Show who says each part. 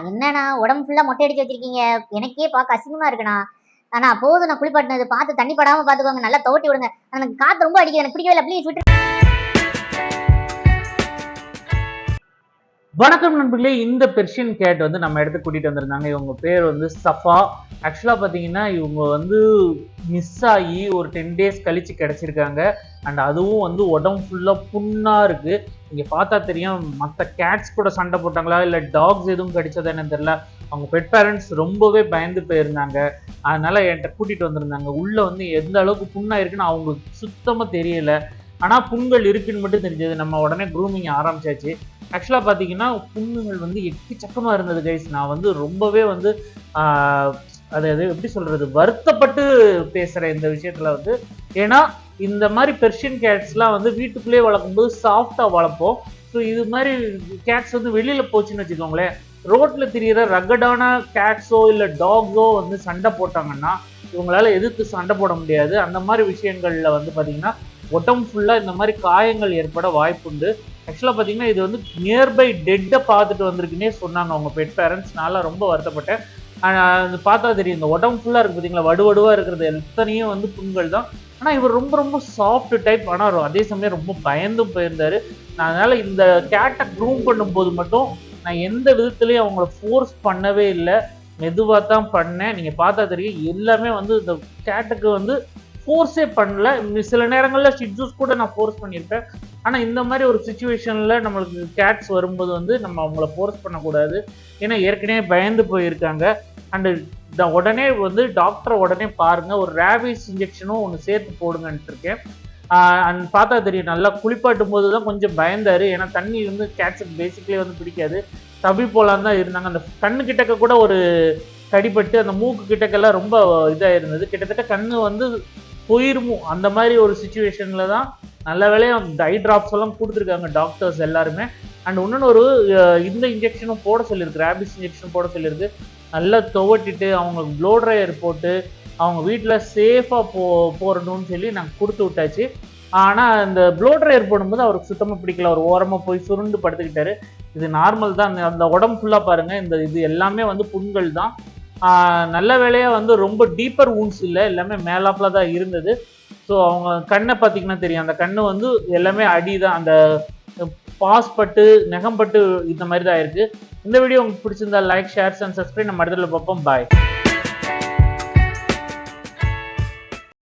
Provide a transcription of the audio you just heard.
Speaker 1: என்னண்ணா உடம்பு ஃபுல்லா மொட்டை அடிச்சு வச்சிருக்கீங்க. எனக்கே பார்க்க அசிங்கமா இருக்குண்ணா. போதும் நான் குளிப்பாட்டினது. பார்த்து தண்ணி படாம பார்த்துக்கோங்க. நல்லா துவட்டி விடுங்க. எனக்கு காத்து ரொம்ப அடிக்குது. எனக்கு பிடிக்கவே இல்ல. ப்ளீஸ் விட்டுருங்க.
Speaker 2: வணக்கம் நண்பர்களே. இந்த பெர்ஷியன் கேட் வந்து நம்ம இடத்துக்கு கூட்டிட்டு வந்திருந்தாங்க. இவங்க பேர் வந்து சஃபா. ஆக்சுவலா பாத்தீங்கன்னா இவங்க வந்து மிஸ் ஆகி ஒரு 10 days கழிச்சு கிடைச்சிருக்காங்க. அண்ட் அதுவும் வந்து உடம்பு ஃபுல்லா புண்ணா இருக்கு. இங்க பார்த்தா தெரியும். மற்ற கேட்ஸ் கூட சண்டை போட்டாங்களா இல்ல டாக்ஸ் எதுவும் கடிச்சதா என்னன்னு தெரியல. அவங்க பெட் பேரண்ட்ஸ் ரொம்பவே பயந்து போயிருந்தாங்க. அதனால என்கிட்ட கூட்டிட்டு வந்திருந்தாங்க. உள்ள வந்து எந்த அளவுக்கு புண்ணா இருக்குன்னு அவங்களுக்கு சுத்தமா தெரியல. ஆனா புண்கள் இருக்குன்னு மட்டும் தெரிஞ்சது. நம்ம உடனே க்ரூமிங் ஆரம்பிச்சாச்சு. ஆக்சுவலாக பார்த்தீங்கன்னா புண்ணுங்கள் வந்து எக்கச்சக்கமாக இருந்தது கைஸ். நான் வந்து ரொம்பவே வந்து அது எப்படி சொல்கிறது, வருத்தப்பட்டு பேசுகிறேன் இந்த விஷயத்தில் வந்து. ஏன்னா இந்த மாதிரி பெர்ஷியன் கேட்ஸ்லாம் வந்து வீட்டுக்குள்ளேயே வளர்க்கும்போது சாஃப்டாக வளர்ப்போம். ஸோ இது மாதிரி கேட்ஸ் வந்து வெளியில் போச்சுன்னு வச்சுக்கோங்களேன், ரோட்டில் திரியிற ரகடான கேட்ஸோ இல்லை டாக்ஸோ வந்து சண்டை போட்டாங்கன்னா இவங்களால எதிர்த்து சண்டை போட முடியாது. அந்த மாதிரி விஷயங்களில் வந்து பார்த்தீங்கன்னா உடம்பு ஃபுல்லாக இந்த மாதிரி காயங்கள் ஏற்பட வாய்ப்புண்டு. ஆக்சுவலாக பார்த்தீங்கன்னா இது வந்து நியர்பை டெட்டை பார்த்துட்டு வந்திருக்குன்னே சொன்னாங்க அவங்க பெட் பேரண்ட்ஸ். நான் ரொம்ப வருத்தப்பட்டேன். அது பார்த்தா தெரியும், இந்த உடம்பு ஃபுல்லாக இருக்குது பார்த்தீங்களா, வடுவடுவாக இருக்கிறது எத்தனையும் வந்து புண்கள் தான். ஆனால் இவர் ரொம்ப ரொம்ப சாஃப்ட் டைப். ஆனால் அதே சமயம் ரொம்ப பயந்தும் போயிருந்தார். நான் அதனால் இந்த கேட்டை க்ரூம் பண்ணும்போது மட்டும் நான் எந்த விதத்துலையும் அவங்கள ஃபோர்ஸ் பண்ணவே இல்லை, மெதுவாக தான் பண்ணேன். நீங்கள் பார்த்தா தெரியும் எல்லாமே வந்து இந்த கேட்டுக்கு வந்து ஃபோர்ஸே பண்ணல. சில நேரங்களில் ஷிட்ஜூஸ் கூட நான் ஃபோர்ஸ் பண்ணியிருப்பேன். ஆனால் இந்த மாதிரி ஒரு சுச்சுவேஷனில் நம்மளுக்கு கேட்ஸ் வரும்போது வந்து நம்ம அவங்கள ஃபோர்ஸ் பண்ணக்கூடாது. ஏன்னா ஏற்கனவே பயந்து போயிருக்காங்க. அண்டு உடனே வந்து டாக்டரை உடனே பாருங்கள், ஒரு ரேபிஸ் இன்ஜெக்ஷனும் ஒன்று சேர்த்து போடுங்கன்ட்டு இருக்கேன். அண்ட் பார்த்தா தெரியும், நல்லா குளிப்பாட்டும் போது தான் கொஞ்சம் பயந்தார். ஏன்னா தண்ணி வந்து கேட்ஸுக்கு பேசிக்கலி வந்து பிடிக்காது. தப்பி போகலான்னு தான் இருந்தாங்க. அந்த கண்ணு கிட்டக்க கூட ஒரு கடிப்பட்டு அந்த மூக்கு கிட்டக்கெல்லாம் ரொம்ப இதாக இருந்தது. கிட்டத்தட்ட கண்ணு வந்து போயிருமோ அந்த மாதிரி ஒரு சுச்சுவேஷனில் தான். நல்ல வேலையாக ஐ ட்ராப்ஸ் எல்லாம் கொடுத்துருக்காங்க டாக்டர்ஸ் எல்லாருமே. அண்ட் இன்னொன்று ஒரு இந்த இன்ஜெக்ஷனும் போட சொல்லியிருக்கு, ரேபிஸ் இன்ஜெக்ஷன் போட சொல்லியிருக்கு. நல்லா துவட்டிட்டு அவங்க ப்ளோ ட்ரையர் போட்டு அவங்க வீட்டில் சேஃபாக போடணும்னு சொல்லி நாங்கள் கொடுத்து விட்டாச்சு. ஆனால் இந்த ப்ளோ ட்ரையர் போடும்போது அவருக்கு சுத்தமாக பிடிக்கல. ஒரு ஓரமாக போய் சுருண்டு படுத்துக்கிட்டாரு. இது நார்மல் தான். அந்த உடம்பு ஃபுல்லாக பாருங்கள், இது எல்லாமே வந்து புண்கள் தான். நல்ல வேலையாக வந்து ரொம்ப டீப்பர் வூண்ட்ஸ் இல்லை, எல்லாமே மேலாப்பில் தான் இருந்தது. ஸோ அவங்க கண்ணை பார்த்தீங்கன்னா தெரியும், அந்த கண்ணு வந்து எல்லாமே அடி தான். அந்த பாஸ் பட்டு நெகம் பட்டு இந்த மாதிரி தான் இருக்குது. இந்த வீடியோ உங்களுக்கு பிடிச்சிருந்தா லைக், ஷேர்ஸ் அண்ட் சப்ஸ்கிரைப். நம்ம அடுத்த பார்ப்போம். பாய்.